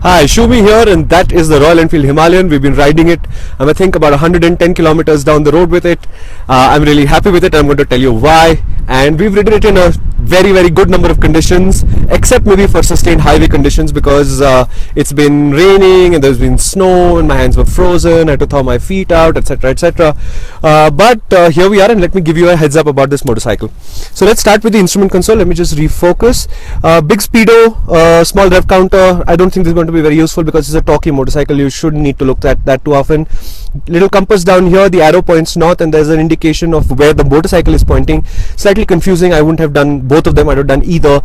Hi, Shumi here, and that is the Royal Enfield Himalayan. We've been riding it, I think about 110 kilometers down the road with it. I'm really happy with it. I'm going to tell you why. And we've ridden it in a very good number of conditions, except maybe for sustained highway conditions, because it's been raining and there's been snow and my hands were frozen. I had to thaw my feet out, etc, etc. But here we are, and let me give you a heads up about this motorcycle. So let's start with the instrument console. Let me just refocus. Big speedo, small rev counter. I don't think this is going to be very useful because it's a talky motorcycle. You shouldn't need to look at that too often. Little compass down here, the arrow points north, and there's an indication of where the motorcycle is pointing. Slightly confusing. I wouldn't have done both of them. I'd have done either.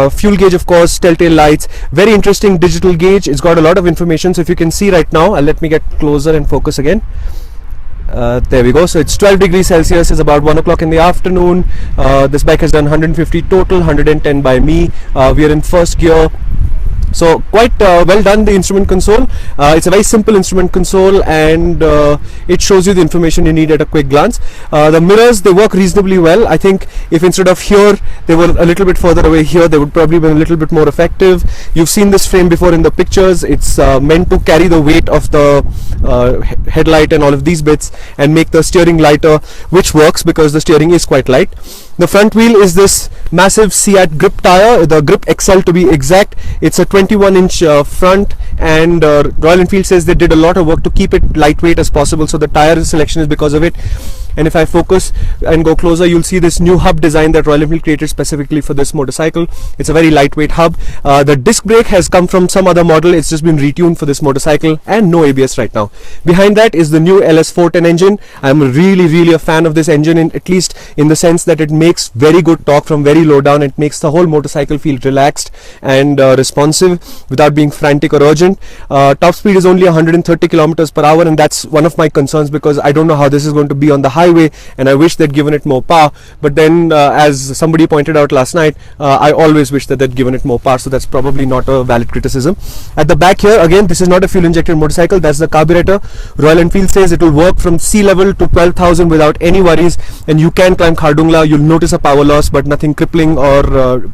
Fuel gauge, of course, telltale lights. Very interesting digital gauge. It's got a lot of information. So if you can see right now, let me get closer and focus again. There we go. So it's 12 degrees Celsius. It's about 1 o'clock in the afternoon. This bike has done 150 total, 110 by me. We are in first gear. So quite well done, the instrument console. It's a very simple instrument console, and it shows you the information you need at a quick glance. The mirrors, they work reasonably well. I think if instead of here they were a little bit further away here, they would probably be a little bit more effective. You've seen this frame before in the pictures. It's meant to carry the weight of the headlight and all of these bits and make the steering lighter, which works because the steering is quite light. The front wheel is this massive Seat grip tire, the Grip XL to be exact. It's a 21-inch front, and Royal Enfield says they did a lot of work to keep it lightweight as possible, so the tire selection is because of it. And if I focus and go closer, you'll see this new hub design that Royal Enfield created specifically for this motorcycle. It's a very lightweight hub. The disc brake has come from some other model. It's just been retuned for this motorcycle, and no ABS right now. Behind that is the new LS410 engine. I'm really a fan of this engine, at least in the sense that it makes very good torque from very low down. It makes the whole motorcycle feel relaxed and responsive without being frantic or urgent. Top speed is only 130 kilometers per hour, and that's one of my concerns because I don't know how this is going to be on the highway, and I wish they'd given it more power. But then as somebody pointed out last night, I always wish that they'd given it more power, so that's probably not a valid criticism. At the back here, again, this is not a fuel injected motorcycle. That's the carburetor. Royal Enfield says it will work from sea level to 12,000 without any worries, and you can climb Khardungla. You'll notice a power loss, but nothing crippling or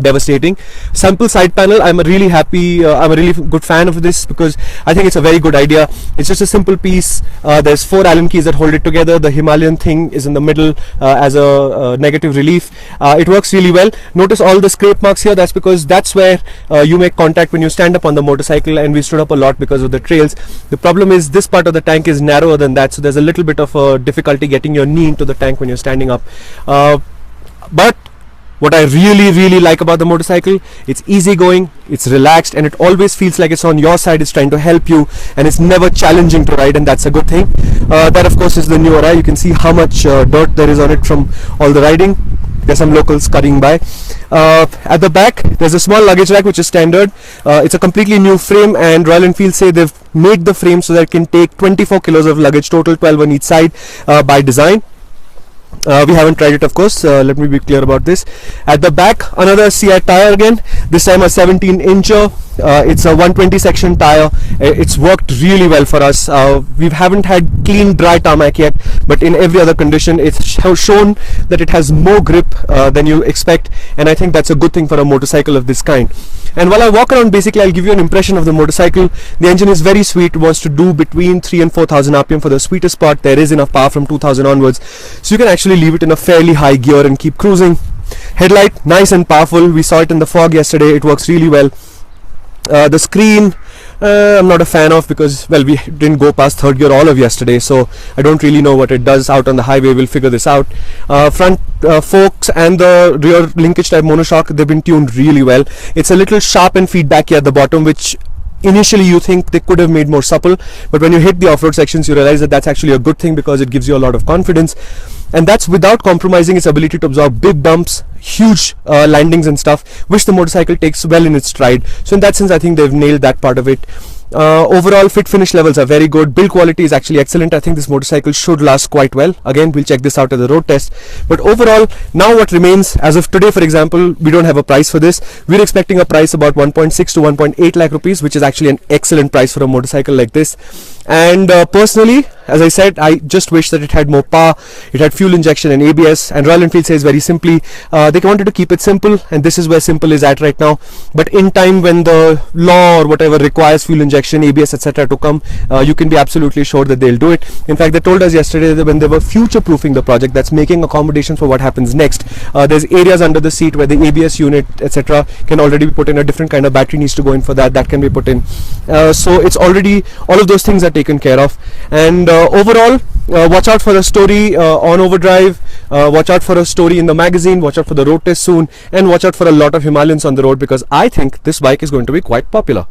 devastating. Sample side panel, I'm a really good fan of this because I think it's a very good idea. It's just a simple piece. There's 4 Allen keys that hold it together. The Himalayan thing is in the middle as a negative relief. It works really well. Notice all the scrape marks here. That's because that's where you make contact when you stand up on the motorcycle, and we stood up a lot because of the trails. The problem is this part of the tank is narrower than that, so there's a little bit of a difficulty getting your knee into the tank when you're standing up. But what I really like about the motorcycle, it's easygoing, it's relaxed, and it always feels like it's on your side. It's trying to help you, and it's never challenging to ride, and that's a good thing. That of course is the new Arai. You can see how much dirt there is on it from all the riding. There's some locals scurrying by. At the back, there's a small luggage rack which is standard. It's a completely new frame, and Royal Enfield say they've made the frame so that it can take 24 kilos of luggage total, 12 on each side by design. We haven't tried it, of course. Let me be clear about this. At the back, another Seat tire again, this time a 17-incher. It's a 120 section tire. It's worked really well for us. We haven't had clean dry tarmac yet, but in every other condition it's shown that it has more grip than you expect, and I think that's a good thing for a motorcycle of this kind. And while I walk around, basically I'll give you an impression of the motorcycle. The engine is very sweet. It wants to do between 3 and 4,000 RPM for the sweetest part. There is enough power from 2,000 onwards, so you can actually leave it in a fairly high gear and keep cruising. Headlight, nice and powerful. We saw it in the fog yesterday. It works really well. The screen, I'm not a fan of because, well, we didn't go past third gear all of yesterday, so I don't really know what it does out on the highway. We'll figure this out. Front forks and the rear linkage type monoshock, they've been tuned really well. It's a little sharp and feedbacky at the bottom, which initially you think they could have made more supple, but when you hit the off-road sections you realize that that's actually a good thing because it gives you a lot of confidence, and that's without compromising its ability to absorb big bumps, huge landings and stuff, which the motorcycle takes well in its stride. So in that sense I think they've nailed that part of it. Overall fit finish levels are very good. Build quality is actually excellent. I think this motorcycle should last quite well. Again, we'll check this out at the road test. But overall, now what remains, as of today for example, we don't have a price for this. We're expecting a price about 1.6 to 1.8 lakh rupees, which is actually an excellent price for a motorcycle like this. And personally, as I said, I just wish that it had more power, it had fuel injection and ABS, and Royal Enfield says very simply, they wanted to keep it simple, and this is where simple is at right now. But in time, when the law or whatever requires fuel injection, ABS, etc. to come, you can be absolutely sure that they'll do it. In fact, they told us yesterday that when they were future-proofing the project, that's making accommodations for what happens next. There's areas under the seat where the ABS unit, etc. can already be put in. A different kind of battery needs to go in for that. That can be put in. So it's already, all of those things are taken care of. And overall, watch out for a story on Overdrive, watch out for a story in the magazine, watch out for the road test soon, and watch out for a lot of Himalayans on the road, because I think this bike is going to be quite popular.